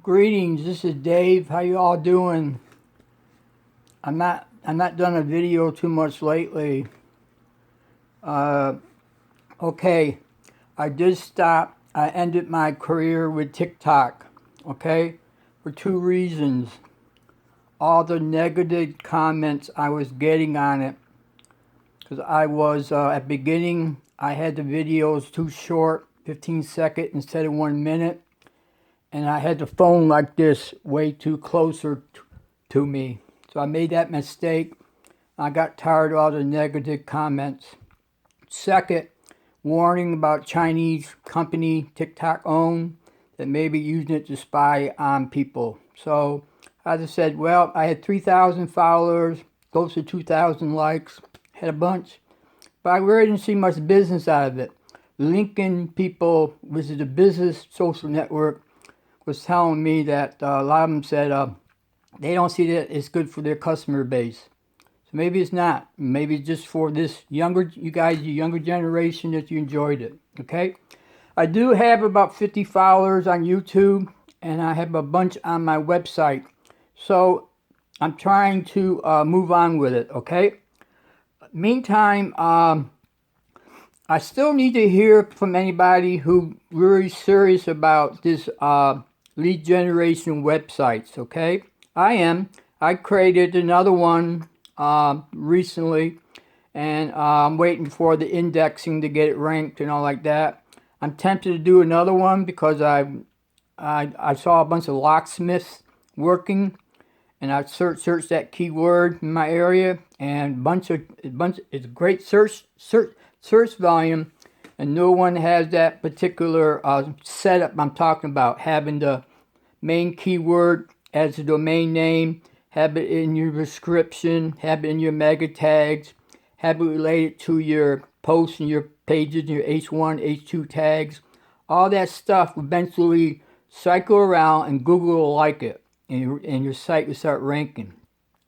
Greetings, this is Dave. How you all doing? I'm not done a video too much lately. Okay, I did stop. I ended my career with TikTok, okay? For two reasons. All the negative comments I was getting on it. Because I was, at beginning, I had the videos too short, 15 seconds instead of 1 minute. And I had the phone like this, way too closer to me. So I made that mistake. I got tired of all the negative comments. Second, warning about Chinese company TikTok owned that may be using it to spy on people. So I just said, well, I had 3,000 followers, close to 2,000 likes, had a bunch. But I really didn't see much business out of it. LinkedIn people, which is a business social network, was telling me that a lot of them said they don't see that it's good for their customer base. So maybe it's not. Maybe it's just for this younger, you guys, the younger generation that you enjoyed it. Okay? I do have about 50 followers on YouTube, and I have a bunch on my website. So I'm trying to move on with it. Okay? Meantime, I still need to hear from anybody who really serious about this lead generation websites, okay? I am. I created another one recently, and I'm waiting for the indexing to get it ranked and all like that. I'm tempted to do another one because I saw a bunch of locksmiths working, and I searched that keyword in my area, and it's a great search volume, and no one has that particular setup I'm talking about, having the main keyword as a domain name, have it in your description, have it in your mega tags, have it related to your posts and your pages and your H1, H2 tags. All that stuff eventually cycle around and Google will like it, and your site will start ranking.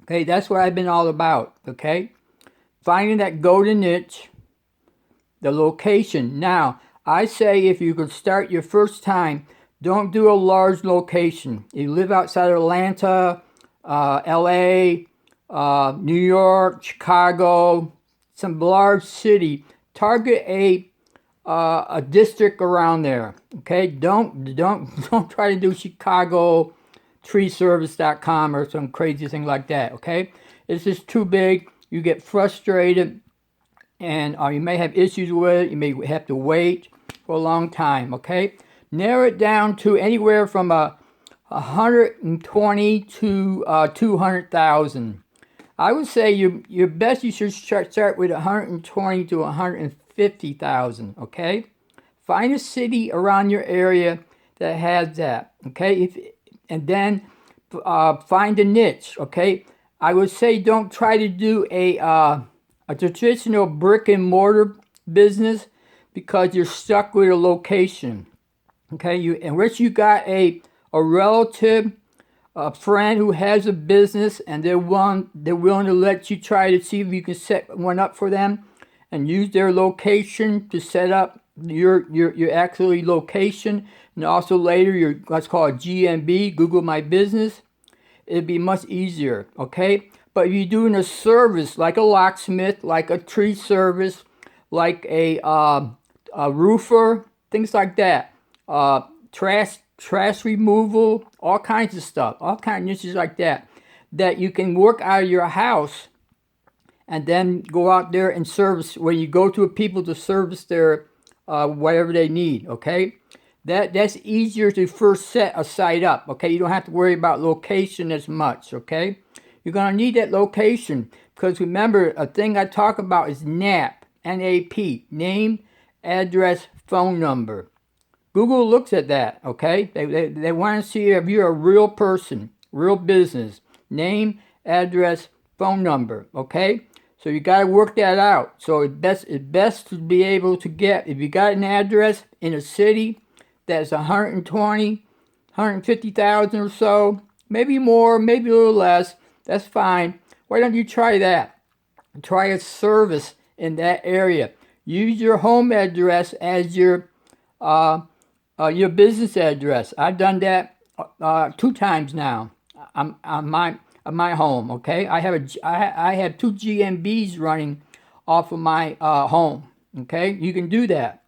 Okay, that's what I've been all about, okay? Finding that golden niche, the location. Now, I say if you could start your first time, don't do a large location. If you live outside of Atlanta, LA, New York, Chicago, some large city, target a district around there. Okay, don't try to do Chicago treeservice.com or some crazy thing like that. Okay, it's just too big. You get frustrated, and you may have issues with it. You may have to wait for a long time. Okay, narrow it down to anywhere from 120 to 200,000. I would say your best you should start with 120 to 150,000. Okay, find a city around your area that has that. Okay, and then find a niche. Okay, I would say don't try to do a traditional brick and mortar business because you're stuck with a location. Okay, unless you got a relative, a friend who has a business, and they're willing to let you try to see if you can set one up for them, and use their location to set up your actually location, and also later your what's called GMB, Google My Business. It'd be much easier. Okay, but if you're doing a service like a locksmith, like a tree service, like a roofer, things like that, trash removal, all kinds of stuff, all kinds of niches like that you can work out of your house, and then go out there and service when you go to people to service their whatever they need. Okay, that's easier to first set a site up. Okay, you don't have to worry about location as much. Okay, you're gonna need that location because remember, a thing I talk about is NAP, N-A-P, name, address, phone number. Google looks at that. Okay, they want to see if you're a real person, real business, name, address, phone number. Okay, so you got to work that out. So it's best to be able to get, if you got an address in a city that's 120, 150,000 or so, maybe more, maybe a little less, that's fine. Why don't you try that? Try a service in that area. Use your home address as your business address. I've done that 2 times now on my home. Okay, I have 2 GMBs running off of my home. Okay, you can do that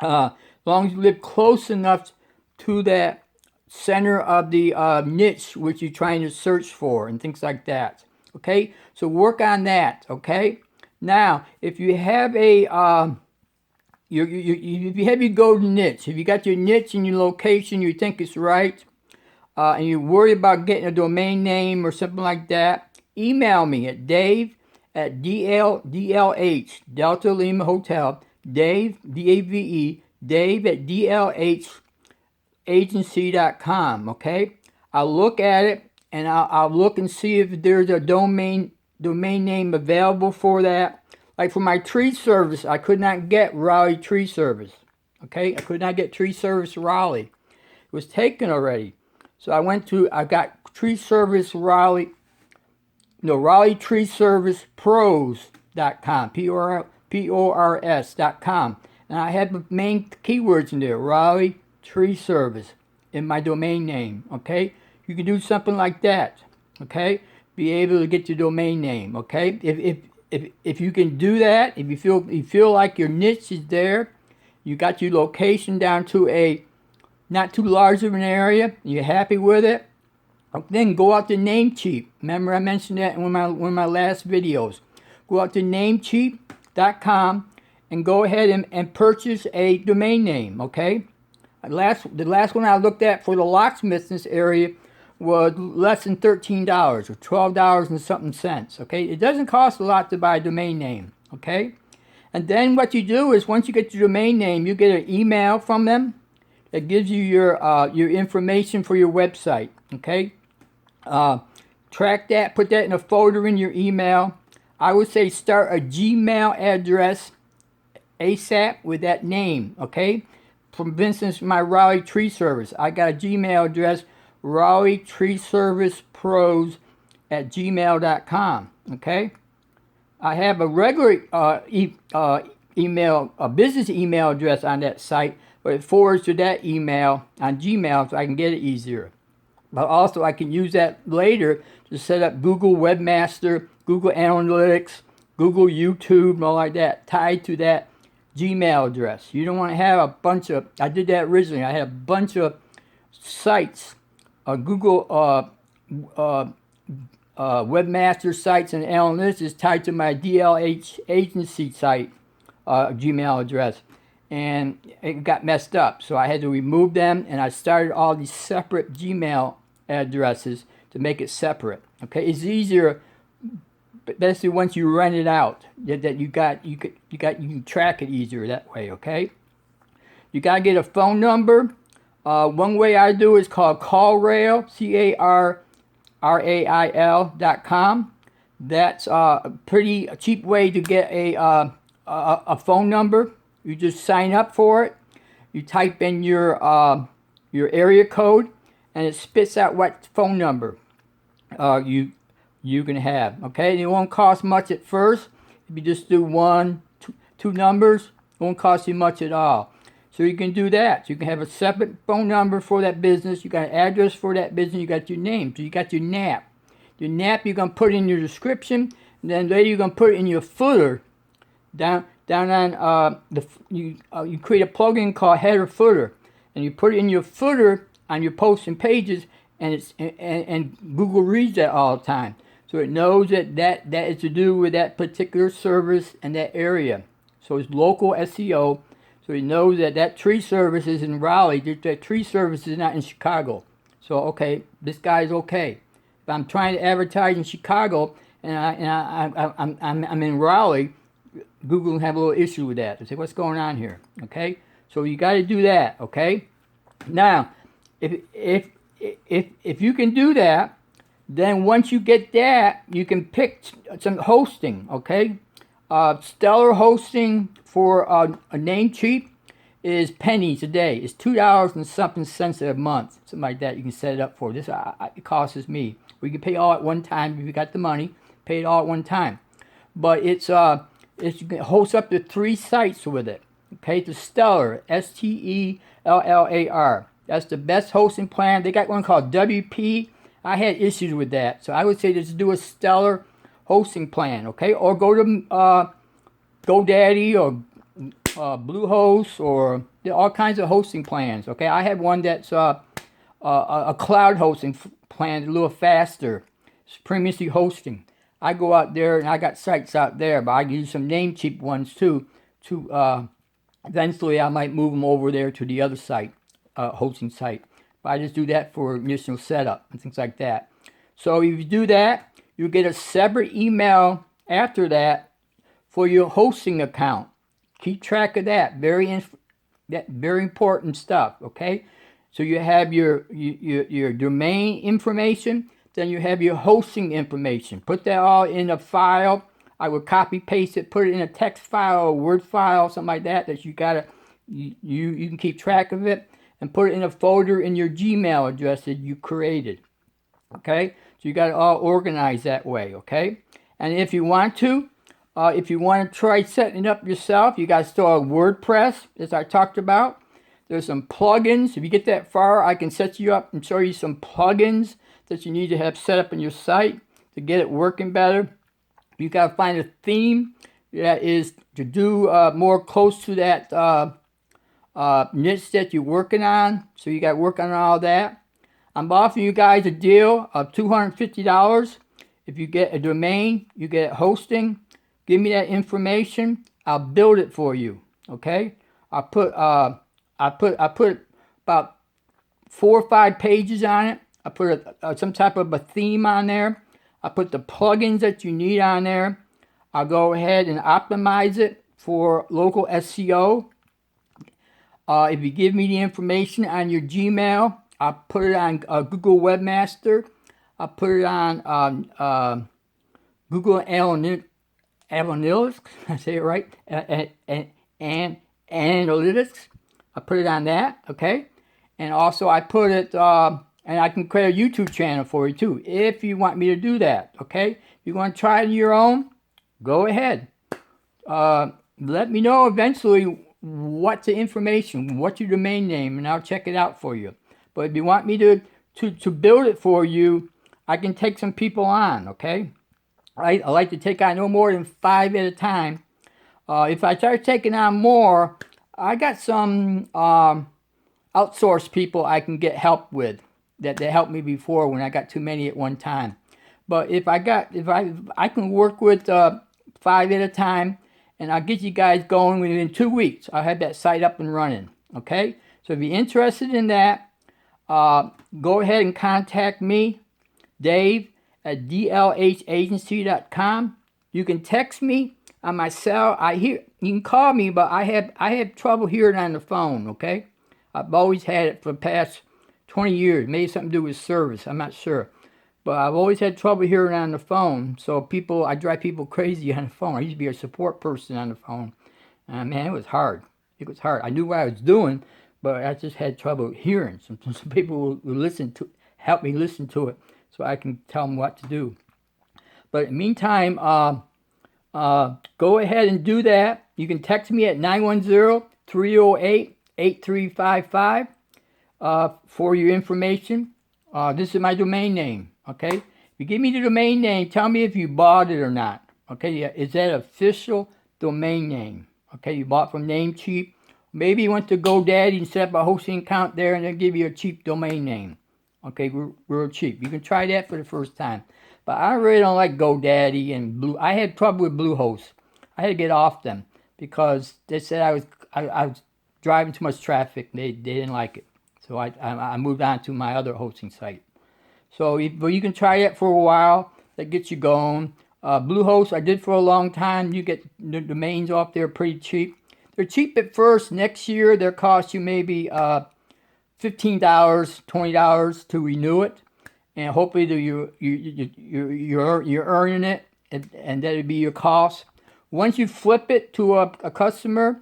as long as you live close enough to that center of the niche which you're trying to search for and things like that. Okay, so work on that. Okay, now if you have a if you have your golden niche, if you got your niche and your location, you think it's right, and you're worried about getting a domain name or something like that, email me at Dave at Delta Lima Hotel, Dave, D-A-V-E, Dave at DLHagency.com, okay? I'll look at it, and I'll look and see if there's a domain name available for that. Like for my tree service, I could not get Raleigh Tree Service, okay? I could not get Tree Service Raleigh. It was taken already. So I got Tree Service Raleigh, raleightreesericepros.com, P-O-R-S.com. And I had the main keywords in there, Raleigh Tree Service, in my domain name, okay? You can do something like that, okay? Be able to get your domain name, okay? If you can do that, if you feel like your niche is there, you got your location down to a not too large of an area, and you're happy with it, then go out to Namecheap. Remember I mentioned that in one of my last videos. Go out to Namecheap.com and go ahead and purchase a domain name, okay? The last one I looked at for the locksmith in this area was less than $13 or $12 and something cents, okay? It doesn't cost a lot to buy a domain name, okay? And then what you do is once you get your domain name, you get an email from them that gives you your information for your website, okay? Track that, put that in a folder in your email. I would say start a Gmail address ASAP with that name, okay? For instance, my Raleigh Tree Service, I got a Gmail address, raleightreesericepros at gmail.com, okay? I have a regular email, a business email address on that site, but it forwards to that email on Gmail so I can get it easier. But also I can use that later to set up Google Webmaster, Google Analytics, Google YouTube, and all like that, tied to that Gmail address. You don't want to have a bunch of, I did that originally, I had a bunch of sites, Google Webmaster sites and analytics is tied to my DLH agency site Gmail address, and it got messed up, so I had to remove them, and I started all these separate Gmail addresses to make it separate. Okay, it's easier, basically once you rent it out, that you can track it easier that way. Okay, you gotta get a phone number. One way I do is called CallRail, CARRAIL.com. That's a pretty cheap way to get a phone number. You just sign up for it. You type in your area code, and it spits out what phone number you can have. Okay, and it won't cost much at first. If you just do two numbers, it won't cost you much at all. So you can do that. You can have a separate phone number for that business. You got an address for that business. You got your name. So you got your NAP. Your NAP you're gonna put in your description, and then later you're gonna put it in your footer. Down on you create a plugin called header footer, and you put it in your footer on your posts and pages, and and Google reads that all the time, so it knows that is to do with that particular service and that area. So it's local SEO. So he knows that tree service is in Raleigh. That tree service is not in Chicago. So okay, this guy's okay. If I'm trying to advertise in Chicago and I'm in Raleigh, Google will have a little issue with that. They say, what's going on here? Okay, so you got to do that. Okay, now if you can do that, then once you get that, you can pick some hosting. Okay, Stellar hosting for a Namecheap is pennies a day. It's $2 and something cents a month, something like that. You can set it up for this. It costs me. We can pay all at one time if you got the money. Pay it all at one time. But you can host up to 3 sites with it. Okay, it's Stellar, Stellar. That's the best hosting plan. They got one called WP. I had issues with that. So I would say just do a stellar hosting plan, okay? Or go to GoDaddy or Bluehost, or there are all kinds of hosting plans, okay? I have one that's a cloud hosting plan, a little faster. It's Premium Hosting. I go out there, and I got sites out there, but I use some Namecheap ones too. Eventually, I might move them over there to the other site, hosting site. But I just do that for initial setup and things like that. So if you do that, you get a separate email after that for your hosting account. Keep track of that. Very important stuff. Okay. So you have your domain information. Then you have your hosting information. Put that all in a file. I would copy paste it, put it in a text file or Word file, something like that you can keep track of it, and put it in a folder in your Gmail address that you created. Okay, so you got it all organized that way. Okay, and if you want to try setting it up yourself, you got to install WordPress, as I talked about. There's some plugins. If you get that far, I can set you up and show you some plugins that you need to have set up in your site to get it working better. You got to find a theme that is to do more close to that niche that you're working on. So you got to work on all that. I'm offering you guys a deal of $250. If you get a domain, you get hosting. Give me that information. I'll build it for you. Okay. I put about 4 or 5 pages on it. I put some type of a theme on there. I put the plugins that you need on there. I'll go ahead and optimize it for local SEO. If you give me the information on your Gmail, I'll put it on Google Webmaster. I'll put it on Google Analytics. I say it right. And Analytics. I put it on that. Okay. And also I put it. And I can create a YouTube channel for you too, if you want me to do that, okay? If you want to try it on your own, go ahead. Let me know eventually what's the information, what's your domain name, and I'll check it out for you. But if you want me to build it for you, I can take some people on, okay? I like to take on no more than 5 at a time. If I start taking on more, I got some outsourced people I can get help with. That helped me before when I got too many at one time. But if I can work with 5 at a time, and I'll get you guys going within 2 weeks. I'll have that site up and running. Okay? So if you're interested in that, go ahead and contact me, Dave, at dlhagency.com. You can text me on my cell. You can call me, but I have trouble hearing on the phone. Okay? I've always had it for the past 20 years, maybe something to do with service, I'm not sure. But I've always had trouble hearing on the phone, so I drive people crazy on the phone. I used to be a support person on the phone. Man, it was hard. It was hard. I knew what I was doing, but I just had trouble hearing. Some people will help me listen to it, so I can tell them what to do. But in the meantime, go ahead and do that. You can text me at 910-308-8355. For your information. This is my domain name, okay? If you give me the domain name, tell me if you bought it or not, okay? Is that official domain name? Okay, you bought from Namecheap. Maybe you went to GoDaddy and set up a hosting account there and they'll give you a cheap domain name. Okay, real cheap. You can try that for the first time. But I really don't like GoDaddy and Blue. I had trouble with Bluehost. I had to get off them because they said I was driving too much traffic. They didn't like it. So I moved on to my other hosting site. So you can try it for a while. That gets you going. Bluehost I did for a long time. You get the domains off there pretty cheap. They're cheap at first. Next year they'll cost you maybe $15, $20 to renew it, and hopefully you're earning it, and that'll be your cost. Once you flip it to a customer,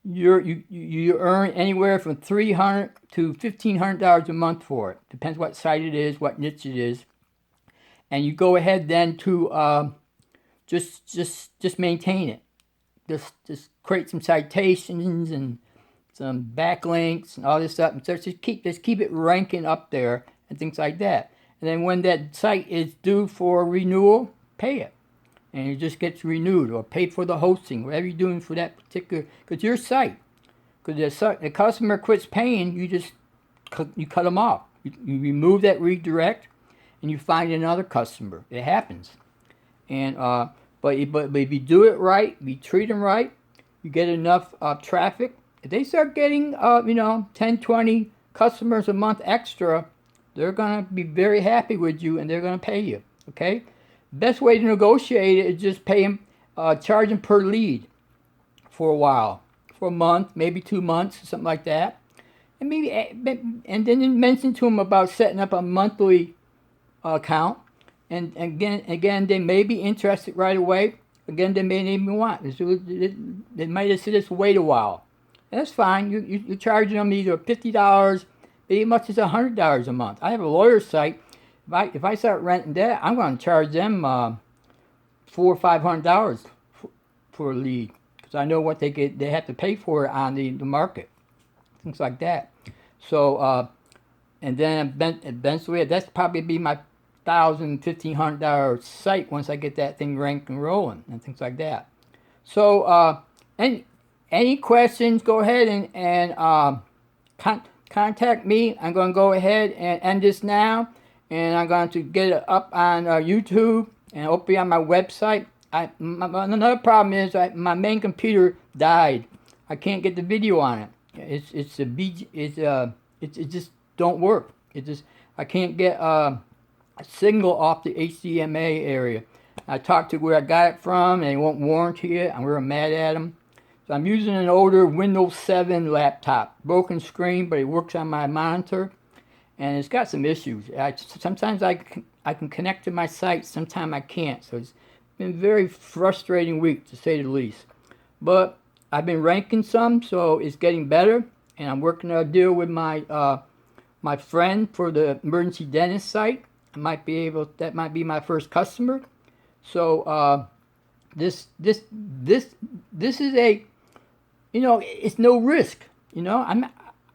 you earn anywhere from $300 to $1,500 a month for it. Depends what site it is, what niche it is, and you go ahead then to just maintain it. Just create some citations and some backlinks and all this stuff, and so just keep it ranking up there and things like that. And then when that site is due for renewal, pay it, and it just gets renewed, or pay for the hosting, whatever you're doing for that particular, because your site, because the customer quits paying, you cut them off. You remove that redirect, and you find another customer. It happens, and but if you do it right, you treat them right, you get enough traffic. If they start getting 10, 20 customers a month extra, they're gonna be very happy with you, and they're gonna pay you. Okay, best way to negotiate it is just pay them, charge them per lead for a while, for a month, maybe 2 months, something like that. And and then mention to them about setting up a monthly account. And again, they may be interested right away. Again, they may not even want. They might just say, just wait a while. And that's fine. You're charging them either $50, maybe as much as $100 a month. I have a lawyer site. If I start renting that, I'm going to charge them $400 or $500 for a lead, because I know what they have to pay for it on the market. Things like that. So, and then eventually, that's probably be my $1,000, $1,500 site once I get that thing ranked and rolling and things like that. So, any questions, go ahead and contact me. I'm going to go ahead and end this now, and I'm going to get it up on YouTube and hopefully on my website. Another problem is my main computer died. I can't get the video on it. It just don't work. I can't get a signal off the HDMI area. I talked to where I got it from, and they won't warranty it, and we were mad at them. So I'm using an older Windows 7 laptop, broken screen, but it works on my monitor, and it's got some issues. Sometimes I can connect to my site, sometimes I can't. So it's been a very frustrating week, to say the least. But I've been ranking some, so it's getting better, and I'm working a deal with my my friend for the emergency dentist site. That might be my first customer. So this is a, it's no risk. You have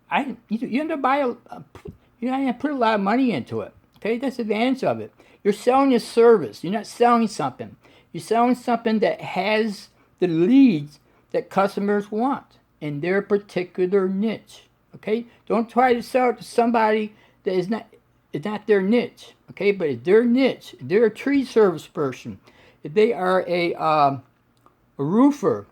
to buy you have to put a lot of money into it. Okay, that's the advantage of it. You're selling a service. You're not selling something. You're selling something that has the leads that customers want in their particular niche. Okay, don't try to sell it to somebody that is not their niche. Okay, but if their niche, if they're a tree service person, if they are a roofer,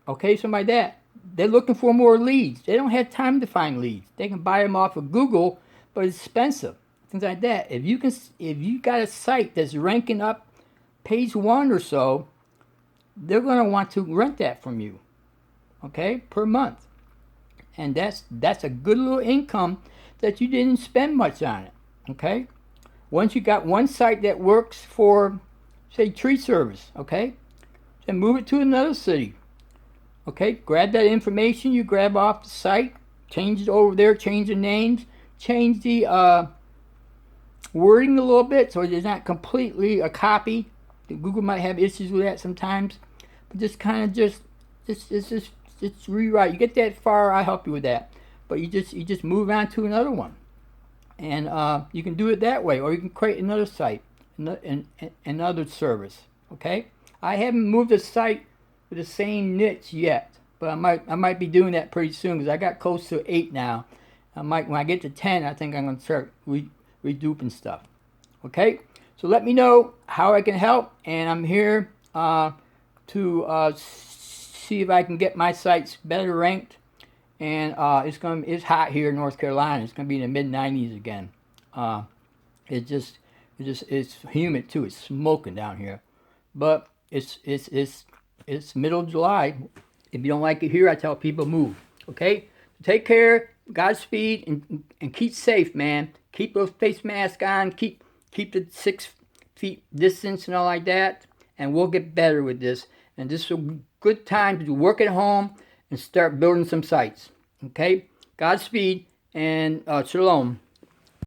okay, somebody like that, they're looking for more leads. They don't have time to find leads. They can buy them off of Google, but it's expensive. Things like that. If you got a site that's ranking up page 1 or so, they're going to want to rent that from you. Okay, per month. And that's a good little income that you didn't spend much on it. Okay, once you got one site that works for, say, tree service, okay, then move it to another city. Okay, grab that information you grab off the site, change it over there, change the names, change the wording a little bit so it's not completely a copy. Google might have issues with that sometimes, but just kind of just rewrite. You get that far, I help you with that. But you just move on to another one, and you can do it that way, or you can create another site, another service. Okay, I haven't moved a site with the same niche yet, but I might be doing that pretty soon, because I got close to 8 now. When I get to 10, I think I'm going to start reduping stuff. Okay, so let me know how I can help, and I'm here to see if I can get my sites better ranked. And it's hot here in North Carolina. It's gonna be in the mid-90s again. It's humid too. It's smoking down here, but it's middle of July. If you don't like it here, I tell people move. Okay, take care. Godspeed, and keep safe, man. Keep those face masks on. Keep the 6 feet distance and all like that. And we'll get better with this. And this is a good time to work at home and start building some sites. Okay? Godspeed and shalom.